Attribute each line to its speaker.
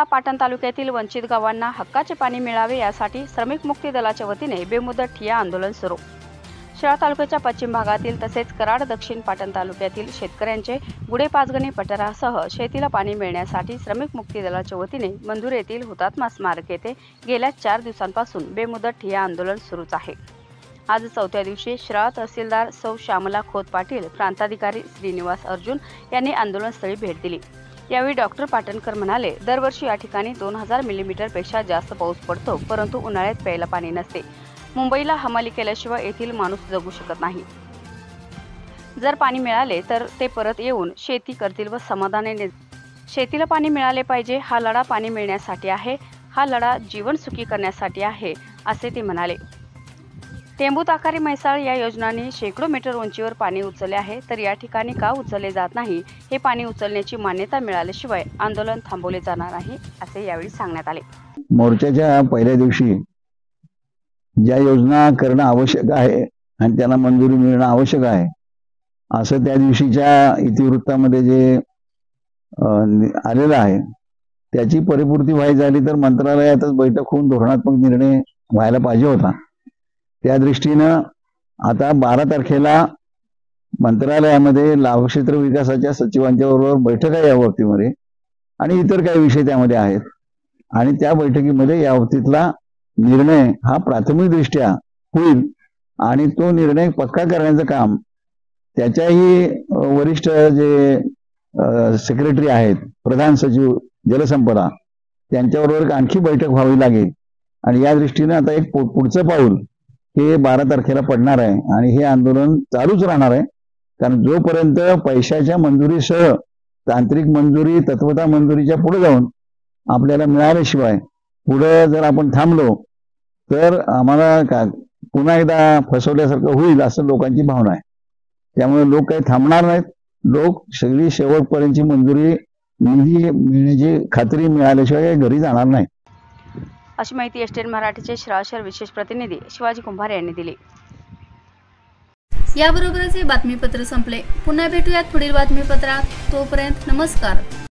Speaker 1: पाटण तालुक्यातील वंचित गावांना हक्काचे पाणी मिळावे यासाठी श्रमिक मुक्ती दलाच्या वतीने बेमुदत ठिय्या आंदोलन सुरू। शिळा तालुक्याच्या पश्चिम भागातील तसेच कराड दक्षिण पाटण तालुक्यातील शेतकऱ्यांचे गुढे पाचगणी पठारासह शेतीला पाणी मिळण्यासाठी श्रमिक मुक्ती दलाच्या वतीने मंजूर येथील हुतात्मा स्मारक येथे गेल्या 4 दिवसांपासून बेमुदत ठिय्या आंदोलन सुरूच आहे। आज चौथ्या दिवशी शिळा तहसीलदार सौ श्यामला खोत पाटील, प्रांताधिकारी श्रीनिवास अर्जुन यांनी आंदोलनस्थळी भेट दिली। यावेळी डॉक्टर पाटणकर म्हणाले, दरवर्षी या ठिकाणी 2000 मिलीमीटर पेक्षा जास्त पाऊस पडतो, परंतु उन्हाळ्यात प्यायला पाणी नसते। मुंबईला हमाली केल्याशिवाय येथील माणूस जगू शकत नाही। जर पाणी मिळाले तर ते परत येऊन शेती करतील व समाधानाने। शेतीला पाणी मिळाले पाहिजे, हा लढा पाणी मिळण्यासाठी आहे, हा लढा जीवन सुखी करण्यासाठी आहे, असे ते म्हणाले। टेंबू ताकारी म्हैसाळ या योजनांनी शेकडो मीटर उंचीवर पाणी उचलले आहे, तर या ठिकाणी का उचलले जात नाही, हे पाणी उचलण्याची मान्यता मिळाल्याशिवाय आंदोलन थांबवले जाणार नाही, असे यावेळी सांगण्यात आले।
Speaker 2: मोर्चाच्या पहिल्या दिवशी ज्या योजना करणं आवश्यक आहे आणि त्यांना मंजुरी मिळणं आवश्यक आहे, असं त्या दिवशीच्या इतिवृत्तामध्ये जे आलेलं आहे, त्याची परिपूर्ती व्हायची झाली तर मंत्रालयातच बैठक होऊन धोरणात्मक निर्णय व्हायला पाहिजे होता। त्या दृष्टीनं आता 12 तारखेला मंत्रालयामध्ये लाभक्षेत्र विकासाच्या सचिवांच्या बरोबर बैठक आहे या बाबतीमध्ये आणि इतर काही विषय त्यामध्ये आहेत आणि त्या बैठकीमध्ये या बाबतीतला निर्णय हा प्राथमिकदृष्ट्या होईल आणि तो निर्णय पक्का करण्याचं काम त्याच्याही वरिष्ठ जे सेक्रेटरी आहेत, प्रधान सचिव जलसंपदा, त्यांच्याबरोबर आणखी बैठक व्हावी लागेल आणि या दृष्टीने आता एक पुढचं पाऊल हे 12 तारखेला पडणार आहे आणि हे आंदोलन चालूच राहणार आहे। कारण जोपर्यंत पैशाच्या मंजुरीसह तांत्रिक मंजुरी, तत्वता मंजुरीच्या पुढे जाऊन आपल्याला मिळाल्याशिवाय पुढे जर आपण थांबलो तर आम्हाला पुन्हा एकदा फसवल्यासारखं होईल असं लोकांची भावना आहे। त्यामुळे लोक काही थांबणार नाहीत। लोक सगळी शेवटपर्यंतची मंजुरी, निधी मिळण्याची खात्री मिळाल्याशिवाय घरी जाणार नाही,
Speaker 1: अशी माहिती एसटीएन मराठीचे शिळा शहर विशेष प्रतिनिधी शिवाजी कुंभार यांनी दिली।
Speaker 3: याबरोबरच हे बातमीपत्र संपले। पुन्हा भेटूयात पुढील बातमीपत्रात। तोपर्यंत नमस्कार।